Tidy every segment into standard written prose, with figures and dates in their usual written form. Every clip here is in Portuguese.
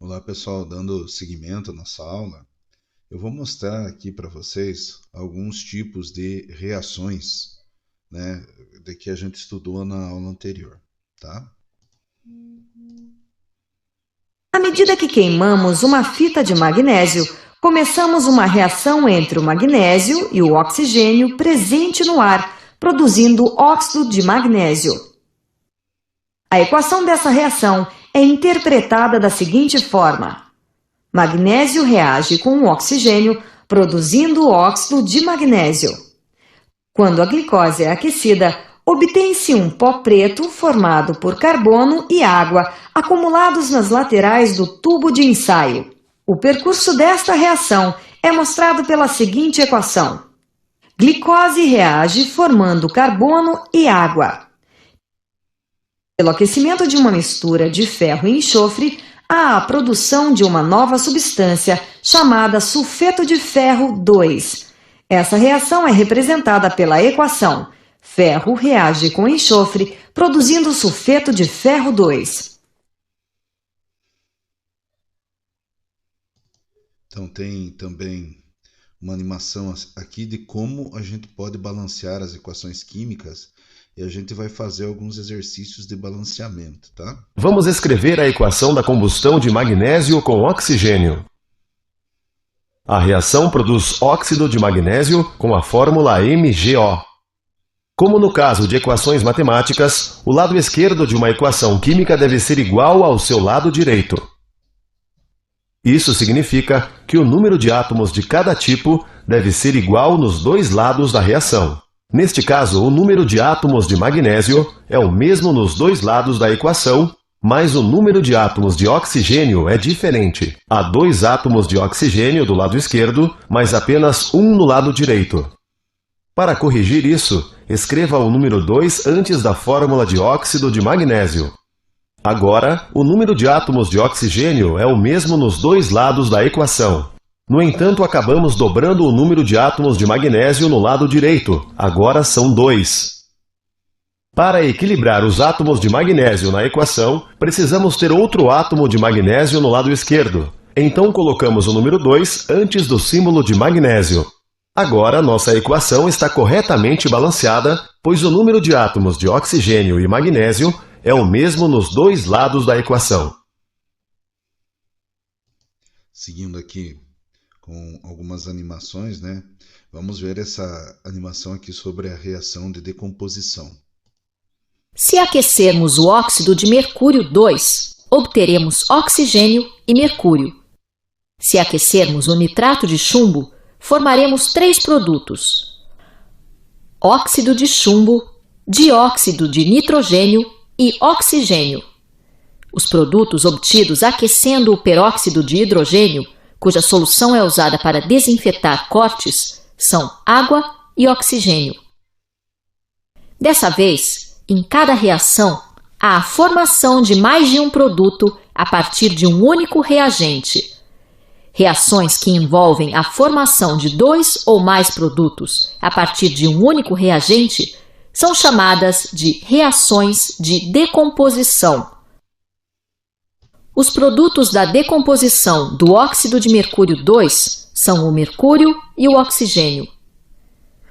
Olá pessoal, dando seguimento à nossa aula, eu vou mostrar aqui para vocês alguns tipos de reações, né, de que a gente estudou na aula anterior, tá? À medida que queimamos uma fita de magnésio, começamos uma reação entre o magnésio e o oxigênio presente no ar, produzindo óxido de magnésio. A equação dessa reação é interpretada da seguinte forma: magnésio reage com o oxigênio, produzindo óxido de magnésio. Quando a glicose é aquecida, obtém-se um pó preto formado por carbono e água acumulados nas laterais do tubo de ensaio. O percurso desta reação é mostrado pela seguinte equação: glicose reage formando carbono e água. Pelo aquecimento de uma mistura de ferro e enxofre, há a produção de uma nova substância chamada sulfeto de ferro 2. Essa reação é representada pela equação: ferro reage com enxofre, produzindo sulfeto de ferro 2. Então tem também uma animação aqui de como a gente pode balancear as equações químicas e a gente vai fazer alguns exercícios de balanceamento, tá? Vamos escrever a equação da combustão de magnésio com oxigênio. A reação produz óxido de magnésio com a fórmula MgO. Como no caso de equações matemáticas, o lado esquerdo de uma equação química deve ser igual ao seu lado direito. Isso significa que o número de átomos de cada tipo deve ser igual nos dois lados da reação. Neste caso, o número de átomos de magnésio é o mesmo nos dois lados da equação, mas o número de átomos de oxigênio é diferente. Há 2 átomos de oxigênio do lado esquerdo, mas apenas um no lado direito. Para corrigir isso, escreva o número 2 antes da fórmula de óxido de magnésio. Agora, o número de átomos de oxigênio é o mesmo nos dois lados da equação. No entanto, acabamos dobrando o número de átomos de magnésio no lado direito. Agora são 2. Para equilibrar os átomos de magnésio na equação, precisamos ter outro átomo de magnésio no lado esquerdo. Então colocamos o número 2 antes do símbolo de magnésio. Agora nossa equação está corretamente balanceada, pois o número de átomos de oxigênio e magnésio é o mesmo nos dois lados da equação. Seguindo aqui com algumas animações, né? Vamos ver essa animação aqui sobre a reação de decomposição. Se aquecermos o óxido de mercúrio 2, obteremos oxigênio e mercúrio. Se aquecermos o nitrato de chumbo, formaremos 3 produtos: óxido de chumbo, dióxido de nitrogênio e oxigênio. Os produtos obtidos aquecendo o peróxido de hidrogênio, cuja solução é usada para desinfetar cortes, são água e oxigênio. Dessa vez, em cada reação, há a formação de mais de um produto a partir de um único reagente. Reações que envolvem a formação de 2 ou mais produtos a partir de um único reagente são chamadas de reações de decomposição. Os produtos da decomposição do óxido de mercúrio 2 são o mercúrio e o oxigênio.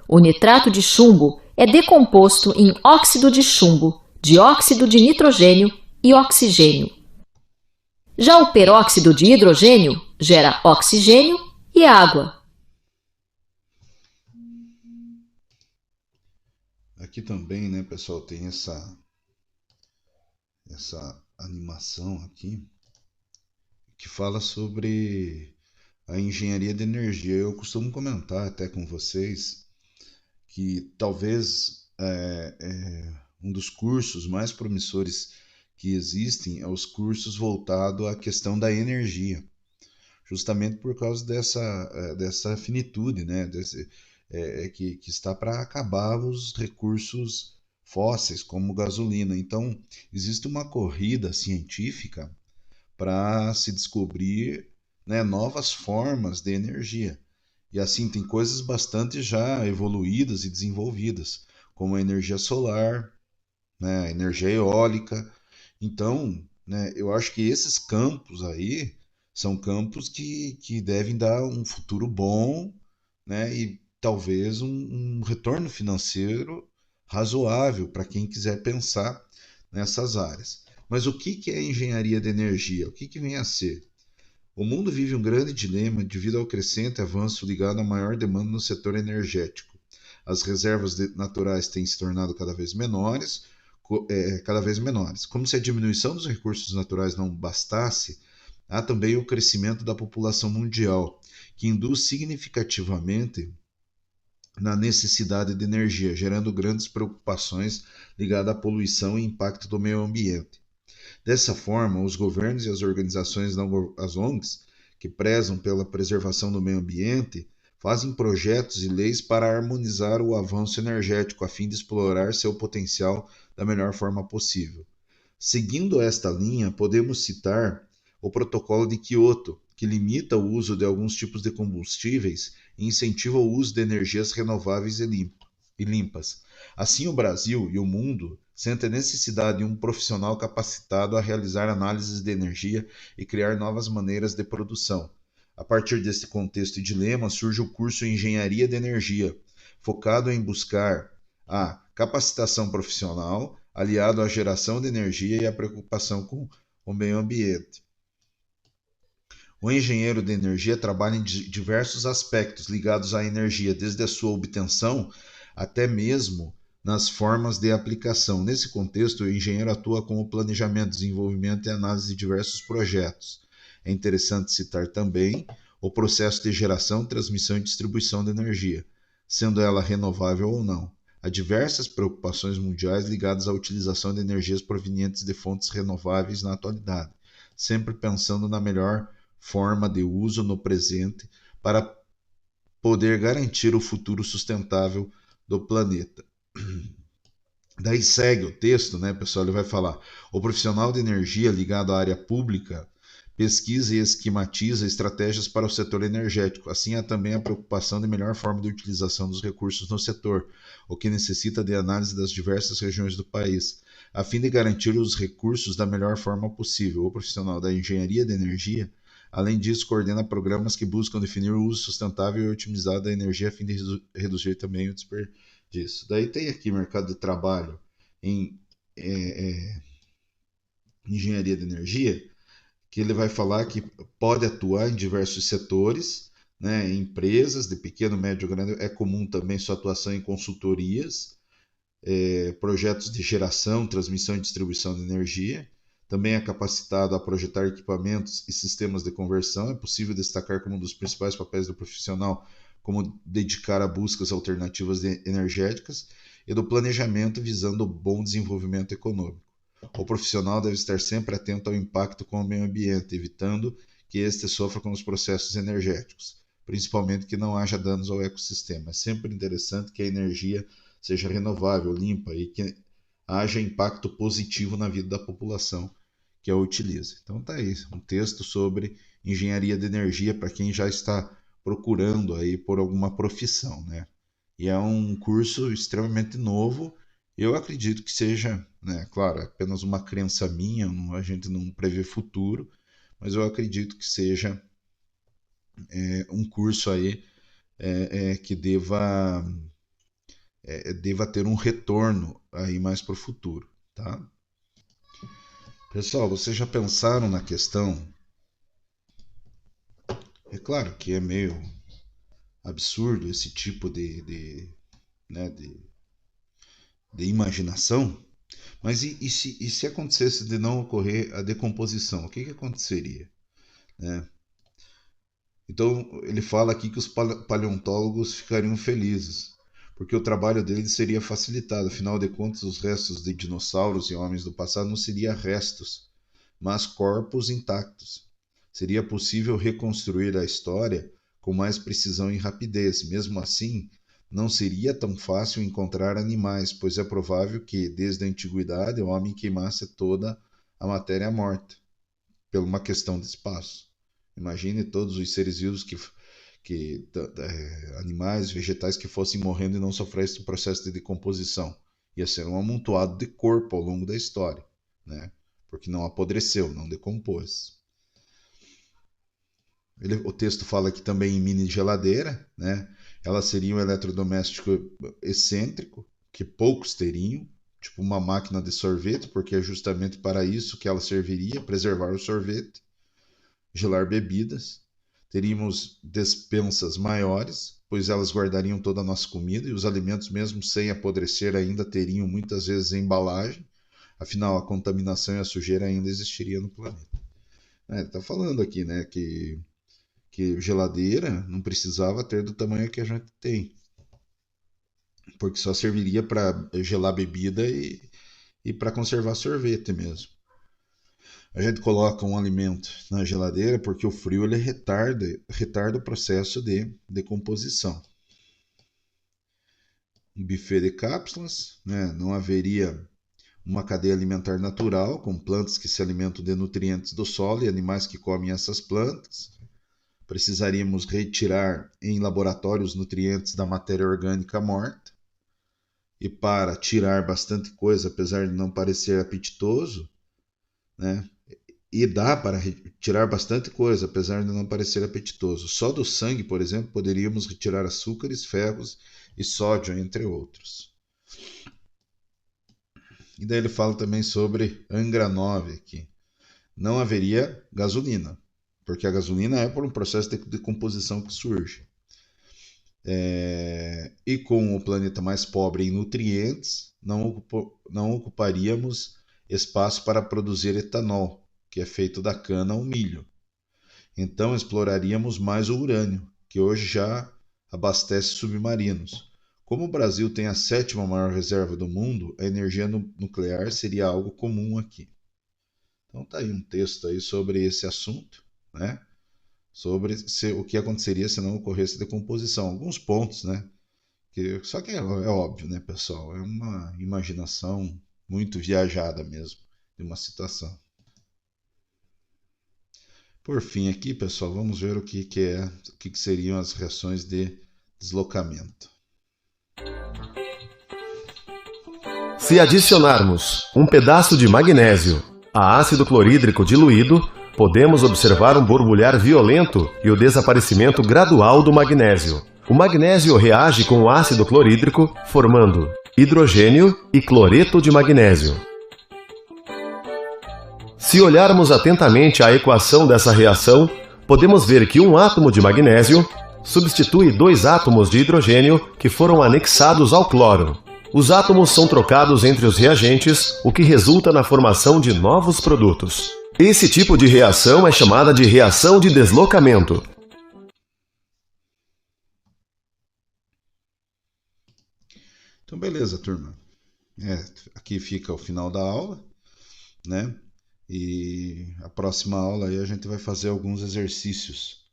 O nitrato de chumbo é decomposto em óxido de chumbo, dióxido de nitrogênio e oxigênio. Já o peróxido de hidrogênio gera oxigênio e água. Aqui também, né, pessoal, tem essa animação aqui que fala sobre a engenharia de energia. Eu costumo comentar até com vocês que talvez um dos cursos mais promissores que existem é os cursos voltados à questão da energia, justamente por causa dessa finitude, né? Que está para acabar os recursos fósseis, como gasolina. Então, existe uma corrida científica para se descobrir, né, novas formas de energia. E assim, tem coisas bastante já evoluídas e desenvolvidas, como a energia solar, né, a energia eólica. Então, né, eu acho que esses campos aí São campos que devem dar um futuro bom, né? E talvez um retorno financeiro razoável para quem quiser pensar nessas áreas. Mas o que é engenharia de energia? O que vem a ser? O mundo vive um grande dilema devido ao crescente avanço ligado à maior demanda no setor energético. As reservas naturais têm se tornado cada vez menores. Como se a diminuição dos recursos naturais não bastasse, há também o crescimento da população mundial, que induz significativamente na necessidade de energia, gerando grandes preocupações ligadas à poluição e impacto do meio ambiente. Dessa forma, os governos e as organizações, as ONGs, que prezam pela preservação do meio ambiente, fazem projetos e leis para harmonizar o avanço energético a fim de explorar seu potencial da melhor forma possível. Seguindo esta linha, podemos citar o Protocolo de Quioto, que limita o uso de alguns tipos de combustíveis e incentiva o uso de energias renováveis e limpas. Assim, o Brasil e o mundo sentem a necessidade de um profissional capacitado a realizar análises de energia e criar novas maneiras de produção. A partir deste contexto e dilema, surge o curso Engenharia de Energia, focado em buscar a capacitação profissional, aliado à geração de energia e à preocupação com o meio ambiente. O engenheiro de energia trabalha em diversos aspectos ligados à energia, desde a sua obtenção até mesmo nas formas de aplicação. Nesse contexto, o engenheiro atua com o planejamento, desenvolvimento e análise de diversos projetos. É interessante citar também o processo de geração, transmissão e distribuição de energia, sendo ela renovável ou não. Há diversas preocupações mundiais ligadas à utilização de energias provenientes de fontes renováveis na atualidade, sempre pensando na melhor forma de uso no presente para poder garantir o futuro sustentável do planeta. Daí segue o texto, né, pessoal? Ele vai falar: o profissional de energia ligado à área pública pesquisa e esquematiza estratégias para o setor energético. Assim, há também a preocupação de melhor forma de utilização dos recursos no setor, o que necessita de análise das diversas regiões do país, a fim de garantir os recursos da melhor forma possível. O profissional da engenharia de energia, além disso, coordena programas que buscam definir o uso sustentável e otimizado da energia a fim de reduzir também o desperdício. Daí tem aqui mercado de trabalho em engenharia de energia, que ele vai falar que pode atuar em diversos setores, né, empresas de pequeno, médio, grande. É comum também sua atuação em consultorias, projetos de geração, transmissão e distribuição de energia. Também é capacitado a projetar equipamentos e sistemas de conversão. É possível destacar como um dos principais papéis do profissional como dedicar a buscas alternativas energéticas e do planejamento visando o bom desenvolvimento econômico. O profissional deve estar sempre atento ao impacto com o meio ambiente, evitando que este sofra com os processos energéticos, principalmente que não haja danos ao ecossistema. É sempre interessante que a energia seja renovável, limpa e que haja impacto positivo na vida da população que a utiliza. Então tá aí, um texto sobre engenharia de energia para quem já está procurando aí por alguma profissão, né? E é um curso extremamente novo. Eu acredito que seja, né, claro, é apenas uma crença minha, a gente não prevê futuro, mas eu acredito que seja um curso aí que deva ter um retorno aí mais para o futuro, tá? Pessoal, vocês já pensaram na questão? É claro que é meio absurdo esse tipo né, de imaginação, mas e se acontecesse de não ocorrer a decomposição, o que aconteceria? Né? Então ele fala aqui que os paleontólogos ficariam felizes, porque o trabalho deles seria facilitado. Afinal de contas, os restos de dinossauros e homens do passado não seriam restos, mas corpos intactos. Seria possível reconstruir a história com mais precisão e rapidez. Mesmo assim, não seria tão fácil encontrar animais, pois é provável que, desde a antiguidade, o homem queimasse toda a matéria morta, por uma questão de espaço. Imagine todos os seres vivos animais, vegetais que fossem morrendo e não sofressem o processo de decomposição. Ia ser um amontoado de corpo ao longo da história, né? Porque não apodreceu, não decompôs. O texto fala aqui também em mini geladeira, né? Ela seria um eletrodoméstico excêntrico, que poucos teriam, tipo uma máquina de sorvete, porque é justamente para isso que ela serviria, preservar o sorvete, gelar bebidas. Teríamos despensas maiores, pois elas guardariam toda a nossa comida e os alimentos, mesmo sem apodrecer, ainda teriam muitas vezes embalagem. Afinal, a contaminação e a sujeira ainda existiria no planeta. Tá falando aqui, né, que geladeira não precisava ter do tamanho que a gente tem, porque só serviria para gelar bebida e para conservar sorvete mesmo. A gente coloca um alimento na geladeira porque o frio ele retarda o processo de decomposição. Um buffet de cápsulas, né? Não haveria uma cadeia alimentar natural, com plantas que se alimentam de nutrientes do solo e animais que comem essas plantas. Precisaríamos retirar em laboratório os nutrientes da matéria orgânica morta. E para tirar bastante coisa, apesar de não parecer apetitoso, né? E dá para retirar bastante coisa, apesar de não parecer apetitoso. Só do sangue, por exemplo, poderíamos retirar açúcares, ferros e sódio, entre outros. E daí ele fala também sobre Angra 9 aqui. Não haveria gasolina, porque a gasolina é por um processo de decomposição que surge. E com o planeta mais pobre em nutrientes, não ocuparíamos espaço para produzir etanol, que é feito da cana ao milho. Então exploraríamos mais o urânio, que hoje já abastece submarinos. Como o Brasil tem a 7ª maior reserva do mundo, a energia nuclear seria algo comum aqui. Então tá aí um texto aí sobre esse assunto, né? Sobre o que aconteceria se não ocorresse decomposição. Alguns pontos, né? Só que é óbvio, né, pessoal? É uma imaginação muito viajada mesmo de uma situação. Por fim aqui, pessoal, vamos ver o que seriam as reações de deslocamento. Se adicionarmos um pedaço de magnésio a ácido clorídrico diluído, podemos observar um borbulhar violento e o desaparecimento gradual do magnésio. O magnésio reage com o ácido clorídrico, formando hidrogênio e cloreto de magnésio. Se olharmos atentamente a equação dessa reação, podemos ver que um átomo de magnésio substitui 2 átomos de hidrogênio que foram anexados ao cloro. Os átomos são trocados entre os reagentes, o que resulta na formação de novos produtos. Esse tipo de reação é chamada de reação de deslocamento. Então, beleza, turma. Aqui fica o final da aula, né? E a próxima aula aí a gente vai fazer alguns exercícios,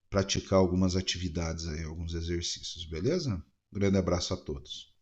praticar algumas atividades aí, alguns exercícios, beleza? Um grande abraço a todos.